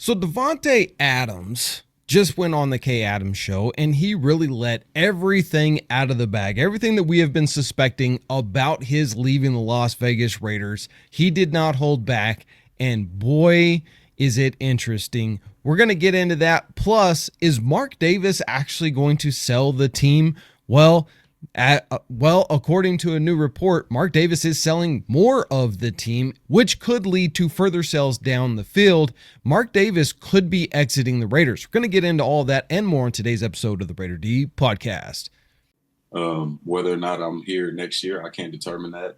So Davante Adams just went on the Kay Adams show and he really let everything out of the bag. Everything that we have been suspecting about his leaving the Las Vegas Raiders, he did not hold back. And boy, is it interesting. We're going to get into that. Plus, is Mark Davis actually going to sell the team? Well, according to a new report, Mark Davis is selling more of the team, which could lead to further sales down the field. Mark Davis could be exiting the Raiders. We're going to get into all that and more in today's episode of the Raider D podcast. Whether or not I'm here next year, I can't determine that.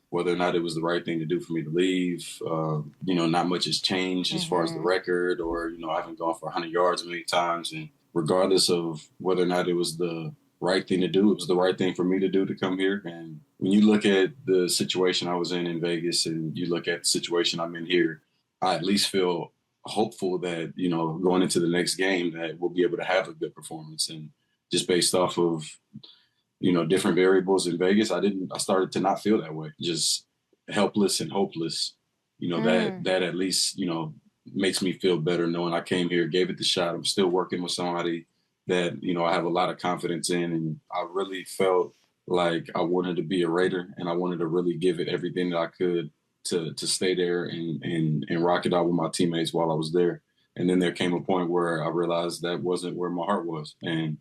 Whether or not it was the right thing to do for me to leave, not much has changed as far as the record, or, I haven't gone for 100 yards many times. And regardless of whether or not it was the right thing to do, it was the right thing for me to do to come here. And when you look at the situation I was in Vegas and you look at the situation I'm in here, I at least feel hopeful that, going into the next game that we'll be able to have a good performance. And just based off of, different variables in Vegas, I started to not feel that way, just helpless and hopeless. That at least, makes me feel better knowing I came here, gave it the shot. I'm still working with somebody that, I have a lot of confidence in. And I really felt like I wanted to be a Raider and I wanted to really give it everything that I could to stay there and rock it out with my teammates while I was there. And then there came a point where I realized that wasn't where my heart was. And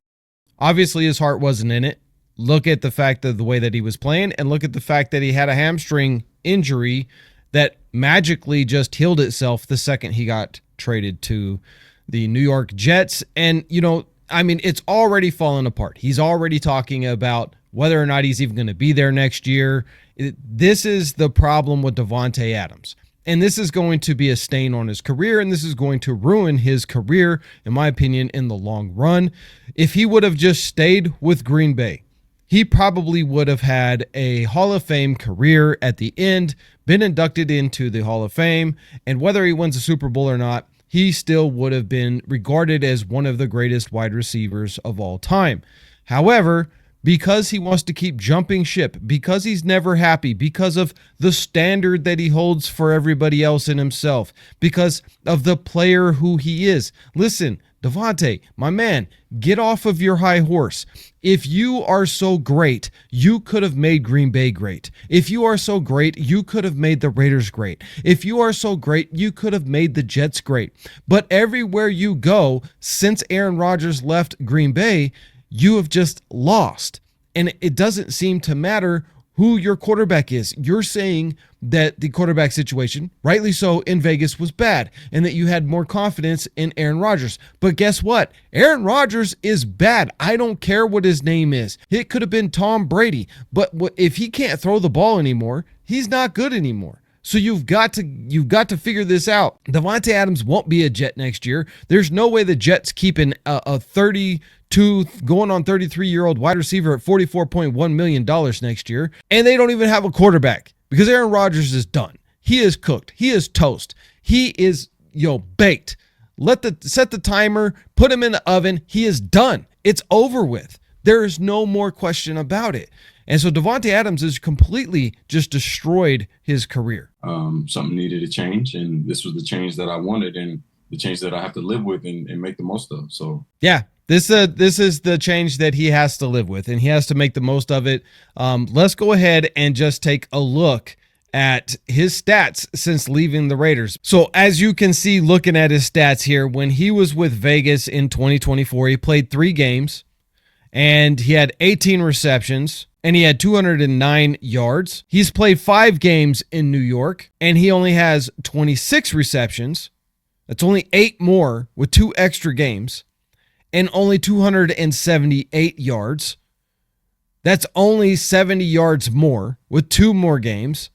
obviously his heart wasn't in it. Look at the fact of the way that he was playing and look at the fact that he had a hamstring injury that magically just healed itself the second he got traded to the New York Jets. And, it's already fallen apart. He's already talking about whether or not he's even going to be there next year. This is the problem with Davante Adams. And this is going to be a stain on his career, and this is going to ruin his career, in my opinion, in the long run. If he would have just stayed with Green Bay, he probably would have had a Hall of Fame career at the end, been inducted into the Hall of Fame, and whether he wins a Super Bowl or not, he still would have been regarded as one of the greatest wide receivers of all time. However, because he wants to keep jumping ship, because he's never happy, because of the standard that he holds for everybody else and himself, because of the player who he is. Listen, Davante, my man, get off of your high horse. If you are so great, you could have made Green Bay great. If you are so great, you could have made the Raiders great. If you are so great, you could have made the Jets great. But everywhere you go, since Aaron Rodgers left Green Bay, you have just lost. And it doesn't seem to matter who your quarterback is. You're saying that the quarterback situation, rightly so, in Vegas was bad and that you had more confidence in Aaron Rodgers. But guess what? Aaron Rodgers is bad. I don't care what his name is. It could have been Tom Brady. But if he can't throw the ball anymore, he's not good anymore. So you've got to figure this out. Davante Adams won't be a Jet next year. There's no way the Jets keeping a 32 going on 33-year-old wide receiver at $44.1 million next year. And they don't even have a quarterback because Aaron Rodgers is done. He is cooked. He is toast. He is, baked. Set the timer, put him in the oven. He is done. It's over with. There is no more question about it. And so Davante Adams has completely just destroyed his career. Something needed to change, and this was the change that I wanted and the change that I have to live with and make the most of. So yeah, this is the change that he has to live with, and he has to make the most of it. Let's go ahead and just take a look at his stats since leaving the Raiders. So as you can see, looking at his stats here, when he was with Vegas in 2024, he played 3 games, and he had 18 receptions. And he had 209 yards. He's played 5 games in New York, and he only has 26 receptions. That's only 8 more with 2 extra games, and only 278 yards. That's only 70 yards more with 2 more games.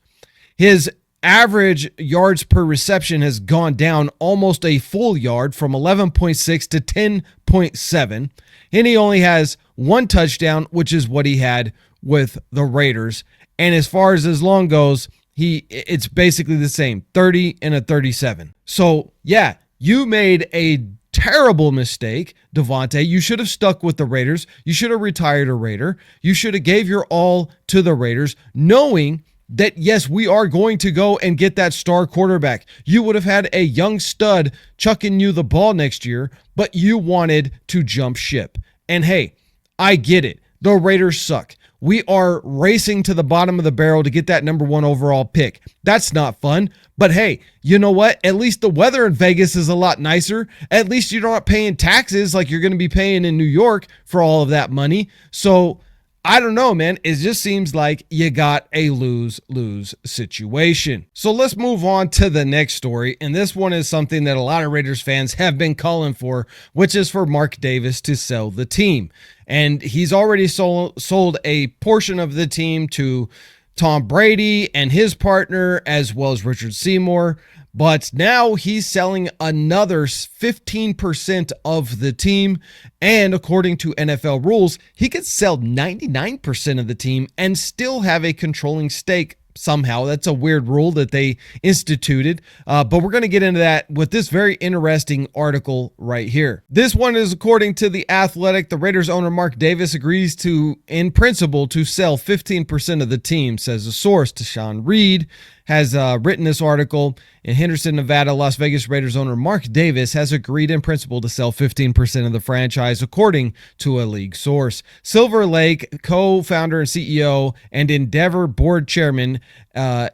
His average yards per reception has gone down almost a full yard from 11.6 to 10.7, and he only has 1 touchdown, which is what he had with the Raiders. And as far as his long goes, it's basically the same, 30 and a 37. So yeah, you made a terrible mistake, Davante. You should have stuck with the Raiders. You should have retired a Raider. You should have gave your all to the Raiders, knowing that, yes, we are going to go and get that star quarterback. You would have had a young stud chucking you the ball next year, but you wanted to jump ship. And hey, I get it. The Raiders suck. We are racing to the bottom of the barrel to get that number 1 overall pick. That's not fun. But hey, you know what? At least the weather in Vegas is a lot nicer. At least you're not paying taxes like you're going to be paying in New York for all of that money. So I don't know, man. It just seems like you got a lose-lose situation. So let's move on to the next story. And this one is something that a lot of Raiders fans have been calling for, which is for Mark Davis to sell the team. And he's already sold a portion of the team to Tom Brady and his partner, as well as Richard Seymour. But now he's selling another 15% of the team. And according to NFL rules, he could sell 99% of the team and still have a controlling stake somehow. That's a weird rule that they instituted. But we're going to get into that with this very interesting article right here. This one is according to The Athletic. The Raiders owner Mark Davis agrees to, in principle, to sell 15% of the team, says a source. Tashawn Reed has written this article. In Henderson, Nevada, Las Vegas Raiders owner Mark Davis has agreed in principle to sell 15% of the franchise, according to a league source. Silver Lake co-founder and CEO and Endeavor board chairman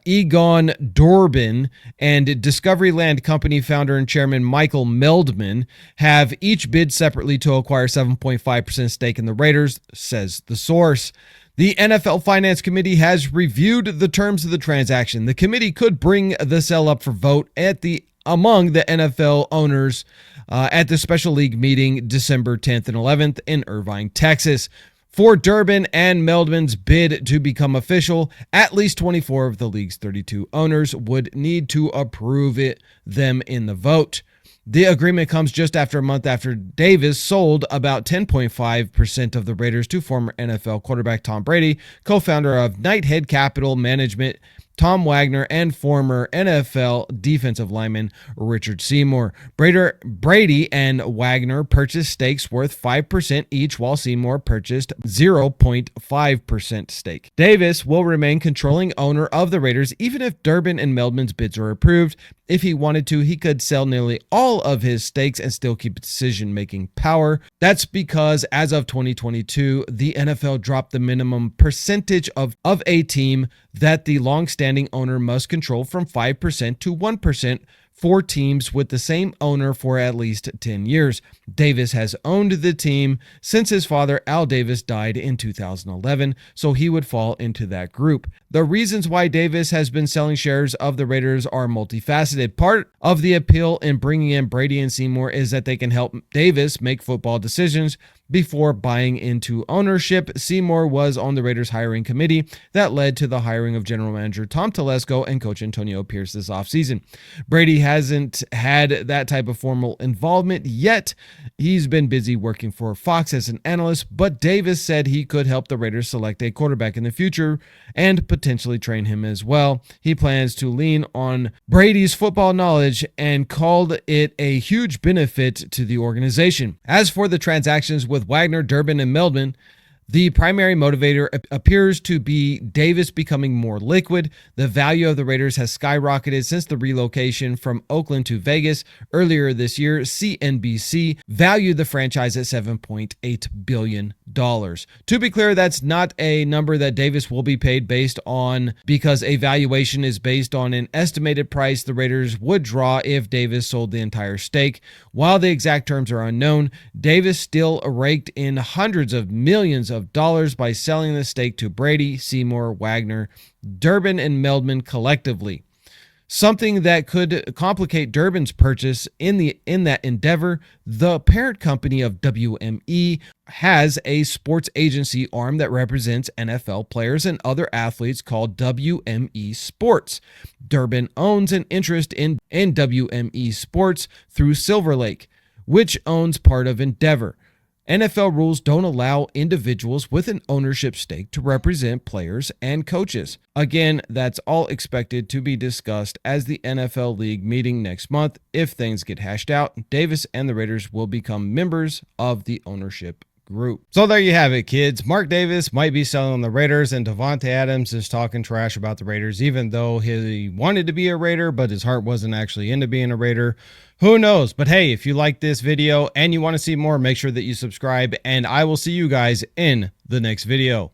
Egon Durbin and Discovery Land Company founder and chairman Michael Meldman have each bid separately to acquire 7.5% stake in the Raiders, says the source. The NFL Finance Committee has reviewed the terms of the transaction. The committee could bring the sale up for vote among the NFL owners at the special league meeting December 10th and 11th in Irvine, Texas. For Durbin and Meldman's bid to become official, at least 24 of the league's 32 owners would need to approve them in the vote. The agreement comes just after a month after Davis sold about 10.5% of the Raiders to former NFL quarterback Tom Brady, co-founder of Knighthead Capital Management, Tom Wagner, and former NFL defensive lineman Richard Seymour. Brady and Wagner purchased stakes worth 5% each, while Seymour purchased 0.5% stake. Davis will remain controlling owner of the Raiders even if Durbin and Meldman's bids are approved. If he wanted to, he could sell nearly all of his stakes and still keep decision-making power. That's because as of 2022, the NFL dropped the minimum percentage of a team that the long-standing owner must control from 5% to 1% for teams with the same owner for at least 10 years. Davis has owned the team since his father, Al Davis, died in 2011, so he would fall into that group. The reasons why Davis has been selling shares of the Raiders are multifaceted. Part of the appeal in bringing in Brady and Seymour is that they can help Davis make football decisions before buying into ownership. Seymour was on the Raiders hiring committee that led to the hiring of general manager Tom Telesco and coach Antonio Pierce this offseason. Brady hasn't had that type of formal involvement yet. He's been busy working for Fox as an analyst, but Davis said he could help the Raiders select a quarterback in the future and potentially train him as well. He plans to lean on Brady's football knowledge and called it a huge benefit to the organization. As for the transactions with Wagner, Durbin, and Meldman, the primary motivator appears to be Davis becoming more liquid. The value of the Raiders has skyrocketed since the relocation from Oakland to Vegas earlier this year. CNBC valued the franchise at $7.8 billion. To be clear, that's not a number that Davis will be paid based on, because a valuation is based on an estimated price the Raiders would draw if Davis sold the entire stake. While the exact terms are unknown, Davis still raked in hundreds of millions of dollars by selling the stake to Brady, Seymour, Wagner, Durbin, and Meldman collectively. Something that could complicate Durbin's purchase in that endeavor. The parent company of WME has a sports agency arm that represents NFL players and other athletes called WME Sports. Durbin owns an interest in WME Sports through Silver Lake, which owns part of Endeavor. NFL rules don't allow individuals with an ownership stake to represent players and coaches. Again, that's all expected to be discussed as the NFL league meeting next month. If things get hashed out, Davis and the Raiders will become members of the ownership group. So there you have it, kids. Mark Davis might be selling the Raiders, and Davante Adams is talking trash about the Raiders, even though he wanted to be a Raider, but his heart wasn't actually into being a Raider. Who knows? But hey, if you like this video and you want to see more, make sure that you subscribe, and I will see you guys in the next video.